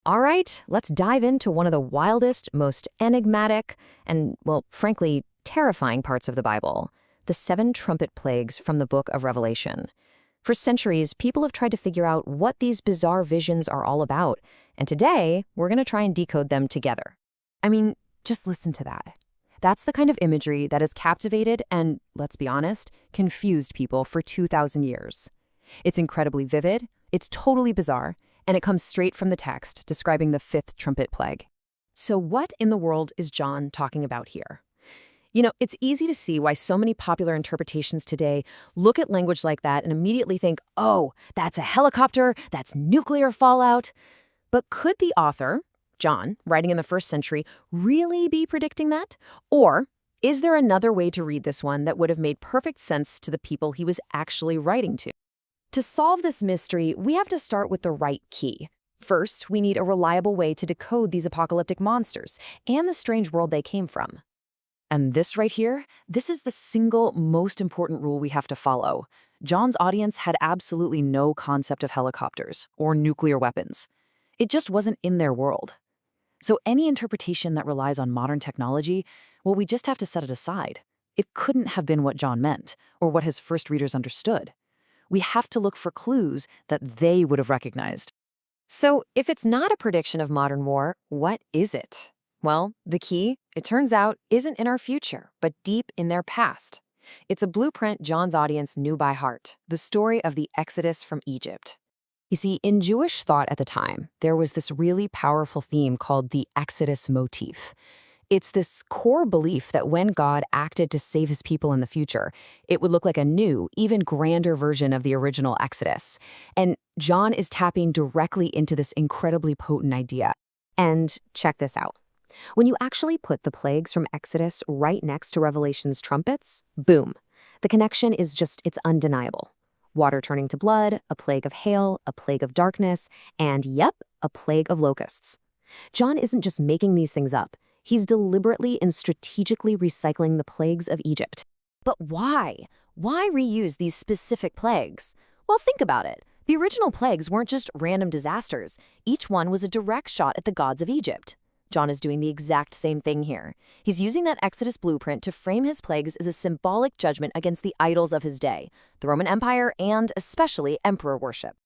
All right, let's dive into one of the wildest, most enigmatic, and, well, frankly, terrifying parts of the Bible, the seven trumpet plagues from the book of Revelation. For centuries, people have tried to figure out what these bizarre visions are all about, and today, we're going to try and decode them together. I mean, just listen to that. That's the kind of imagery that has captivated and, let's be honest, confused people for 2,000 years. It's incredibly vivid, it's totally bizarre, and it comes straight from the text describing the fifth trumpet plague. So what in the world is John talking about here? You know, it's easy to see why so many popular interpretations today look at language like that and immediately think, oh, that's a helicopter, that's nuclear fallout. But could the author, John, writing in the first century, really be predicting that? Or is there another way to read this one that would have made perfect sense to the people he was actually writing to? To solve this mystery, we have to start with the right key. First, we need a reliable way to decode these apocalyptic monsters and the strange world they came from. And this right here, this is the single most important rule we have to follow. John's audience had absolutely no concept of helicopters or nuclear weapons. It just wasn't in their world. So any interpretation that relies on modern technology, well, we just have to set it aside. It couldn't have been what John meant or what his first readers understood. We have to look for clues that they would have recognized. So if it's not a prediction of modern war, what is it? Well, the key, it turns out, isn't in our future, but deep in their past. It's a blueprint John's audience knew by heart, the story of the Exodus from Egypt. You see, in Jewish thought at the time, there was this really powerful theme called the Exodus motif. It's this core belief that when God acted to save his people in the future, it would look like a new, even grander version of the original Exodus. And John is tapping directly into this incredibly potent idea. And check this out. When you actually put the plagues from Exodus right next to Revelation's trumpets, boom, the connection is it's undeniable. Water turning to blood, a plague of hail, a plague of darkness, and yep, a plague of locusts. John isn't just making these things up. He's deliberately and strategically recycling the plagues of Egypt. But why? Why reuse these specific plagues? Well, think about it. The original plagues weren't just random disasters. Each one was a direct shot at the gods of Egypt. John is doing the exact same thing here. He's using that Exodus blueprint to frame his plagues as a symbolic judgment against the idols of his day, the Roman Empire and especially emperor worship.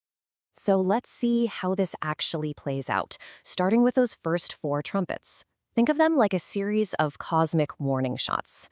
So let's see how this actually plays out, starting with those first four trumpets. Think of them like a series of cosmic warning shots.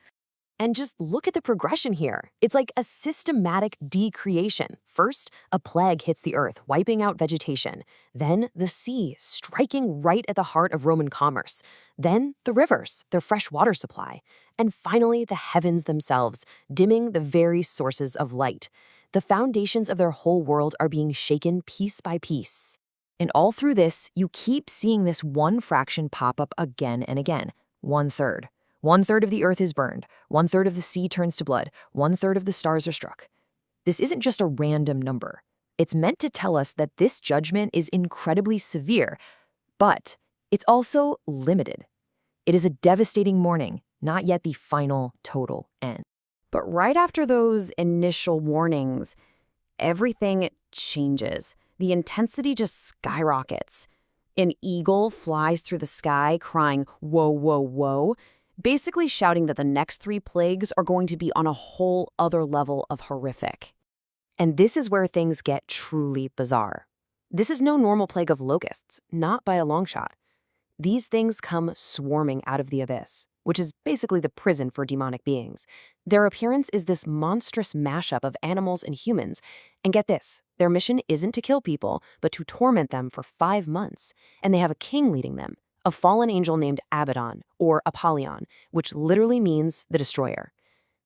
And just look at the progression here. It's like a systematic decreation. First, a plague hits the earth, wiping out vegetation. Then the sea, striking right at the heart of Roman commerce. Then the rivers, their fresh water supply. And finally, the heavens themselves, dimming the very sources of light. The foundations of their whole world are being shaken piece by piece. And all through this, you keep seeing this one fraction pop up again and again. 1/3. 1/3 of the earth is burned. 1/3 of the sea turns to blood. 1/3 of the stars are struck. This isn't just a random number. It's meant to tell us that this judgment is incredibly severe, but it's also limited. It is a devastating warning, not yet the final total end. But right after those initial warnings, everything changes. The intensity just skyrockets. An eagle flies through the sky crying, "Whoa, whoa, whoa," basically shouting that the next three plagues are going to be on a whole other level of horrific. And this is where things get truly bizarre. This is no normal plague of locusts, not by a long shot. These things come swarming out of the abyss, which is basically the prison for demonic beings. Their appearance is this monstrous mashup of animals and humans. And get this, their mission isn't to kill people, but to torment them for 5 months. And they have a king leading them, a fallen angel named Abaddon, or Apollyon, which literally means the destroyer.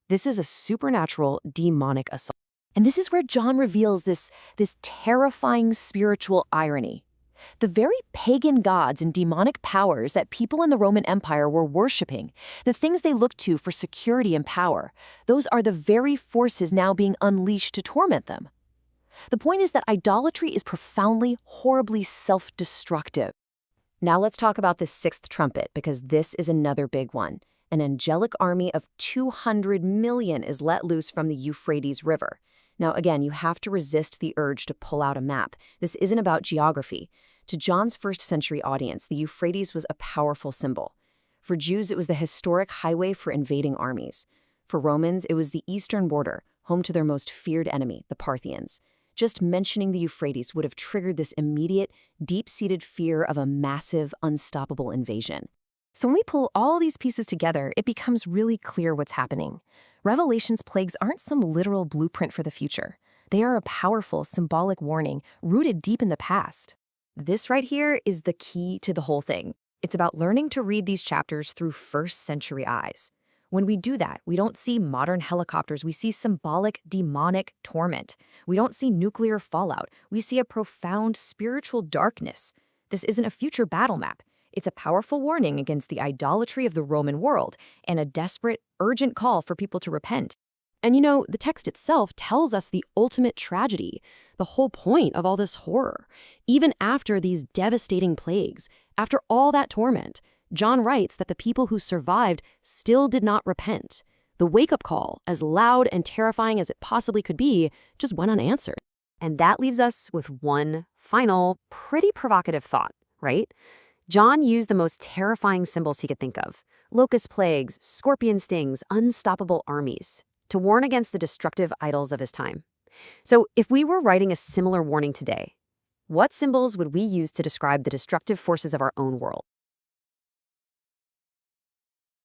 This is a supernatural, demonic assault. And this is where John reveals this terrifying spiritual irony. The very pagan gods and demonic powers that people in the Roman Empire were worshiping, the things they looked to for security and power, those are the very forces now being unleashed to torment them. The point is that idolatry is profoundly, horribly self-destructive. Now let's talk about the sixth trumpet, because this is another big one. An angelic army of 200 million is let loose from the Euphrates River. Now again, you have to resist the urge to pull out a map. This isn't about geography. To John's first-century audience, the Euphrates was a powerful symbol. For Jews, it was the historic highway for invading armies. For Romans, it was the eastern border, home to their most feared enemy, the Parthians. Just mentioning the Euphrates would have triggered this immediate, deep-seated fear of a massive, unstoppable invasion. So when we pull all these pieces together, it becomes really clear what's happening. Revelation's plagues aren't some literal blueprint for the future. They are a powerful, symbolic warning rooted deep in the past. This right here is the key to the whole thing. It's about learning to read these chapters through first-century eyes. When we do that, we don't see modern helicopters, we see symbolic, demonic torment. We don't see nuclear fallout, we see a profound spiritual darkness. This isn't a future battle map. It's a powerful warning against the idolatry of the Roman world and a desperate, urgent call for people to repent. And the text itself tells us the ultimate tragedy, the whole point of all this horror. Even after these devastating plagues, after all that torment, John writes that the people who survived still did not repent. The wake-up call, as loud and terrifying as it possibly could be, just went unanswered. And that leaves us with one final, pretty provocative thought, right? John used the most terrifying symbols he could think of: locust plagues, scorpion stings, unstoppable armies, to warn against the destructive idols of his time. So if we were writing a similar warning today, what symbols would we use to describe the destructive forces of our own world?